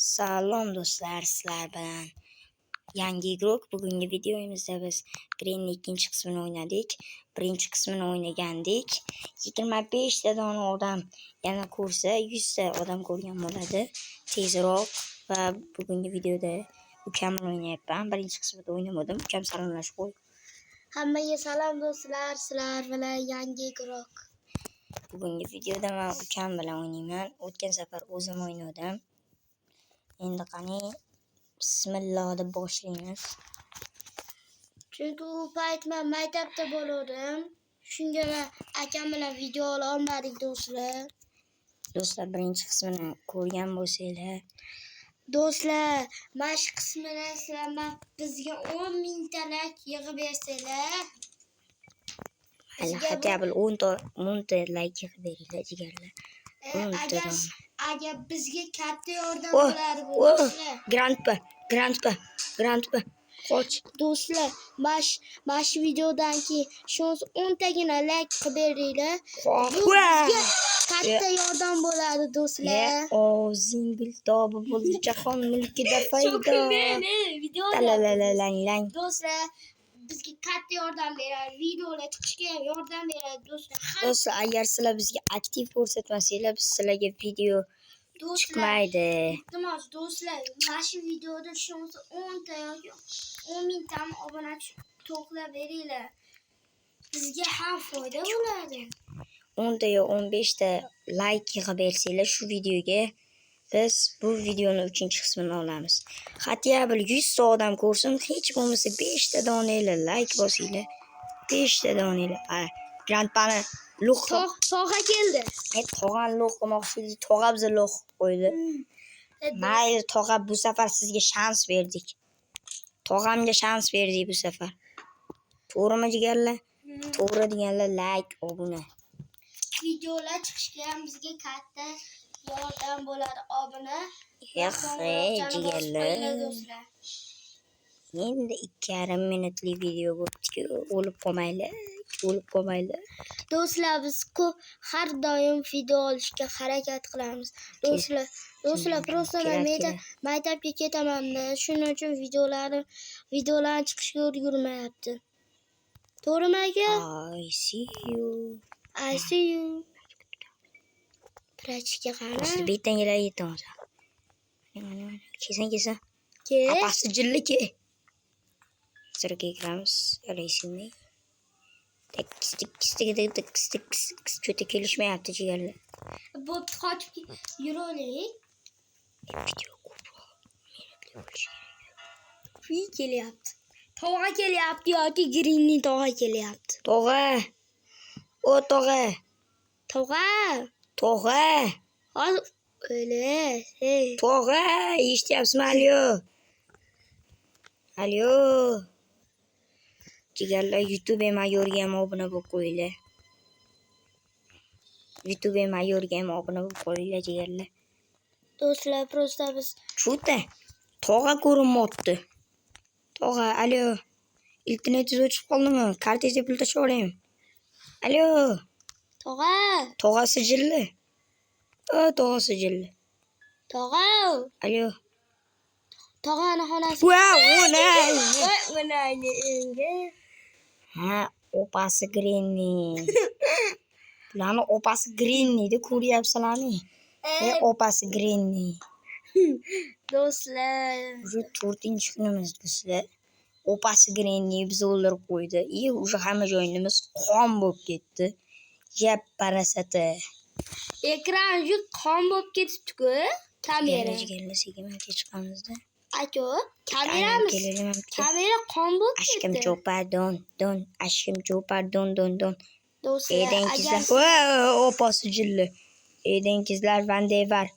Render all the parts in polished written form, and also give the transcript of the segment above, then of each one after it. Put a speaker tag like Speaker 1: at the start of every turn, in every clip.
Speaker 1: Salom do'stlar, sizlar bilan yangi ig'roq. Bugungi videomizda biz Green'ning ikkinchi qismini o'ynadik. Birinchi qismini o'ynagandik. 25 ta dona odam yana ko'rsa 100 ta odam ko'rgan bo'ladi. Tezroq va bugungi videoda mukammal o'ynayapman. Birinchi qismida o'ynamadim. Ukam salomlashib qo'y.
Speaker 2: Hammaga salom do'stlar, sizlar bilan yangi ig'roq.
Speaker 1: Bugungi videoda men ukam bilan o'ynayman. O'tgan safar o'zim o'ynadim. Endi qani bismillah deb boshlaymiz.
Speaker 2: Chunki u payt men maktabda bo'ldim. Shunga men akam bilan video ola olmadik do'stlar.
Speaker 1: Do'stlar, birinchi qismini ko'rgan bo'lsanglar,
Speaker 2: do'stlar, mana shu qismini sizlar bizga 10,000 ta like yig'ib bersanglar,
Speaker 1: hali hatto 10 ta like yig'ib beringlar jigarlar.
Speaker 2: agar bizga katta yordam bo'ladi bu do'stlar.
Speaker 1: Grandpa qoch
Speaker 2: do'stlar, mana shu videodan keyin shunisi 10 tagina like qilib beringlar. Bizga katta yordam bo'ladi do'stlar.
Speaker 1: O'zing biltobi bo'ldi jahon mulkida foyda.
Speaker 2: Do'stlar, bizga katta yordam beradi. Videolar chiqishga ham yordam beradi do'stlar.
Speaker 1: Do'stlar, agar sizlar bizga aktiv ko'rsatmasanglar, biz sizlarga video chiqmaydi.
Speaker 2: Iltimos do'stlar, mana shu videoda shunisi 10 ta yoki 10,000 ta obunachi to'plab beringlar. Bizga ham foyda bo'ladi.
Speaker 1: 10 ta yo 15 ta like yig'ib bersanglar shu videoga, biz bu videoning 3-qismini olamiz. Hatto 100 ta odam ko'rsin, hech bo'lmasa 5 ta donanglar like bosinglar. 5 ta donanglar. Grandpani lo'q
Speaker 2: tog'a keldi.
Speaker 1: Tog'ani lo'q qilmoqchi, tog'a bizni lo'q qo'ydi. Mayli tog'a, bu safar sizga shans berdik. Tog'amga shans berdik bu safar. To'g'rimi jigarlar? To'g'ri deganlar like, obuna.
Speaker 2: Videolar chiqishga ham bizga katta yordam bo'ladi. Obuna.
Speaker 1: Jigarlar. Endi 2,5 minutlik video bo'ldi-ku, o'lib qolmaylar.
Speaker 2: Do'stlar, biz har doim video olishga harakat qilamiz. Do'stlar, prosta maktabga ketaman-da, shuning uchun videolarni chiqishga ulgurmayapti. To'g'rimi aka?
Speaker 1: I see you.
Speaker 2: Prachka qani?
Speaker 1: Do'stlar, betangalar yetamiz. Kelsin.
Speaker 2: Ke.
Speaker 1: Apasi jilli ke. Sirga kiramiz. Alaysimni. Tik. Cho'ta kelishmayapti jigarlar.
Speaker 2: Bu qochib yuraylik.
Speaker 1: Video ko'proq minutli bo'lishi kerak.
Speaker 2: Kelyapti. Tog'a kelyapti yoki Green'ning tog'a kelyapti.
Speaker 1: Tog'a. O tog'a.
Speaker 2: Hozir o'yle.
Speaker 1: Tog'a, eshityapsizmi? Alyo. Jigarlar, YouTube mayorga ham obuna bo'lib qo'yinglar. Jigarlar.
Speaker 2: Do'stlar, prosta biz
Speaker 1: Cho'ta. Tog'a ko'rinmoqda. Tog'a, alyo. Internetingiz o'chib qoldimi? Kartangizga pul tashlab olaymi? Alyo. Tog'a sijilli. Tog'a sijilli.
Speaker 2: Alyo. Tog'ani xonasi.
Speaker 1: Opasi Green'ning. Bularni opasi Green'ning deb ko'ryapsizlarmi? Opasi Green'ning.
Speaker 2: Do'stlar,
Speaker 1: Уже 4-kunimiz do'stlar. Opasi Green'ning bizni o'ldirib qo'ydi. Уже hamma joyimiz qon bo'lib ketdi. Yap parasati.
Speaker 2: ekran qon bo'lib ketibdi-ku. Kamera.
Speaker 1: Jigarlar, sekin chiqamizda.
Speaker 2: Aka, kamera qon bo'lib ketdi.
Speaker 1: Aşkım çok pardon. Don.
Speaker 2: Do'stlar,
Speaker 1: Edenkizler. Opası jilli. Edenkizler bende var.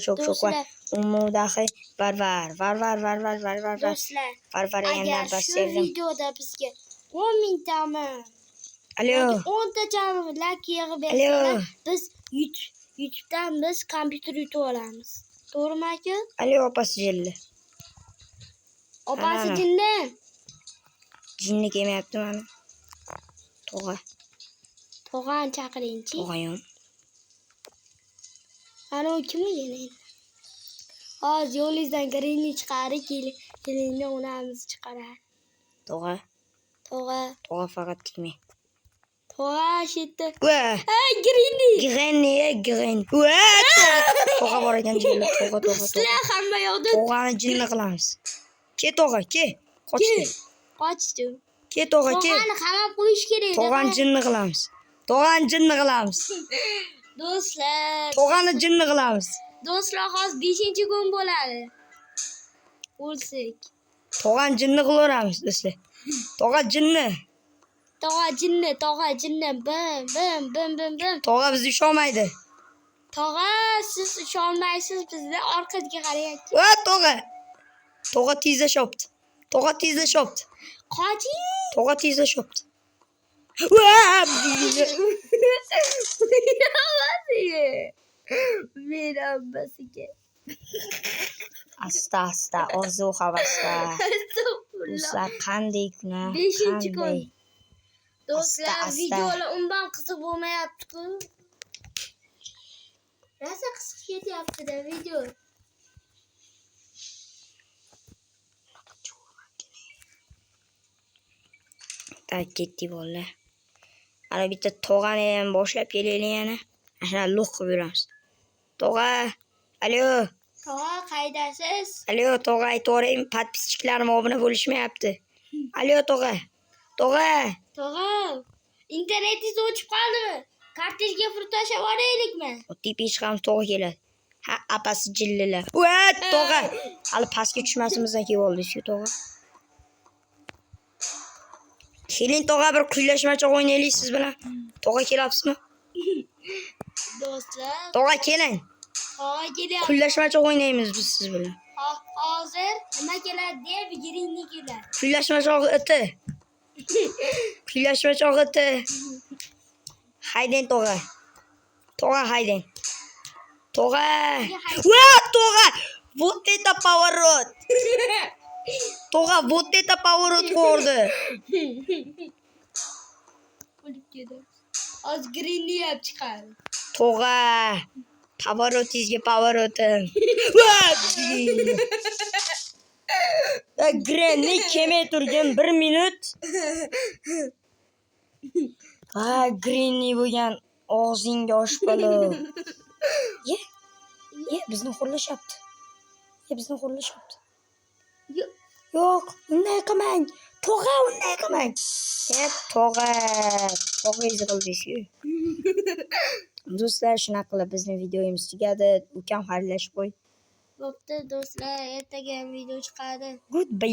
Speaker 1: Çok var. Umudahi var.
Speaker 2: Do'stlar,
Speaker 1: Var
Speaker 2: agar shu videoda bizga 10,000 tami
Speaker 1: Alyo.
Speaker 2: 10 ta like yig'ib bersalar, biz YouTube'dan biz kompyuter yutib olamiz. To'g'rimi aka?
Speaker 1: Alyo, opası jilli.
Speaker 2: Opasi jinni.
Speaker 1: Jinni kelmayapti mana.
Speaker 2: Tog'ani chaqiringchi.
Speaker 1: Tog'ayam.
Speaker 2: Ana u kim ekan endi? Hozir yo'lingizdan Greenni chiqarib, kelinni onamiz chiqarar.
Speaker 1: To'g'a.
Speaker 2: To'g'a.
Speaker 1: To'g'a faqat tegmang.
Speaker 2: To'g'a shitda.
Speaker 1: Va.
Speaker 2: Greenni.
Speaker 1: Gren. Va. To'g'a bor ekan jinni. To'g'a.
Speaker 2: Sizlar hamma yoqda
Speaker 1: To'g'ani jinni qilamiz. Ke To'g'a, ke. Qochdi.
Speaker 2: qochdim.
Speaker 1: Ke To'g'a, ke.
Speaker 2: To'g'ani qamab qo'yish kerak.
Speaker 1: To'g'ani jinni qilamiz. To'g'ani jinni qilamiz.
Speaker 2: Do'stlar.
Speaker 1: To'g'ani jinni qilamiz.
Speaker 2: Do'stlar, hozir 5-kun bo'ladi. O'lsak.
Speaker 1: To'g'ani jinni qilaveramiz do'stlar. To'g'a jinni.
Speaker 2: To'g'a jinni. Bim.
Speaker 1: To'g'a bizga ishonmaydi.
Speaker 2: To'g'a, siz ishonmaysiz, bizda orqaga qarayapti.
Speaker 1: Va To'g'a. To'g'a tezda shopdi.
Speaker 2: Qoching.
Speaker 1: To'g'a tezda shopdi. Va!
Speaker 2: Men abbasiga.
Speaker 1: Asta, orzu havasda. Do'stlar, qanday kuna?
Speaker 2: 5-kun. Do'stlar,
Speaker 1: Asta.
Speaker 2: videolar undan qiziq bo'lmayapti-ku. Rosa qiziq ketyapti-da video.
Speaker 1: Ketdik bolalar. Ana bitta To'g'ani ham boshlab kelaylik yana. Ana lo'q qilib yuramiz. To'g'a. Alo.
Speaker 2: To'g'a, qaydasiz?
Speaker 1: Alo, To'g'a, aytavering, podpischiklarim obuna bo'lishmayapti. Alo, To'g'a.
Speaker 2: To'g'a, internetingiz o'chib qoldimi? Kartejga pul tashlab yuboraylikmi?
Speaker 1: Tepaga chiqamiz, To'g'a keladi. Ha, apasi jillilar. Va, To'g'a. Hali pastga tushmasimizdan kelib oldik-ku, To'g'a. Keling, To'g'a, bir kuylashmachoq o'ynaylik siz bilan. To'g'a kelyapsizmi?
Speaker 2: Do'stlar,
Speaker 1: To'g'a keling.
Speaker 2: To'g'a kelyapti.
Speaker 1: Kuylashmachoq o'ynaymiz biz siz bilan.
Speaker 2: Hozir nima keladi deb Greenni keladi.
Speaker 1: Kuylashmachoq iti. Haydang To'g'a. To'g'a haydang. To'g'a. Va, To'g'a. Вот это поворот. To'g'a, вот это поворот ko'rdi.
Speaker 2: O'lib ketdi. Hozir Greenni ham chiqadi.
Speaker 1: To'g'a. Повороtim. Grenni kelmay turgan 1 minut. Grenni bo'lgan og'zingga osh balo. Ye, bizni xo'rlashyapti. Yo'q, unday qilmang. To'g'a, unday qilmang. To'g'a yig'ildingiz-ku. Do'stlar, shunaqa qilib bizning videomiz tugadi. Ukam xayrlashib qo'y.
Speaker 2: Bo'pti do'stlar, ertaga video chiqadi.
Speaker 1: Goodbye.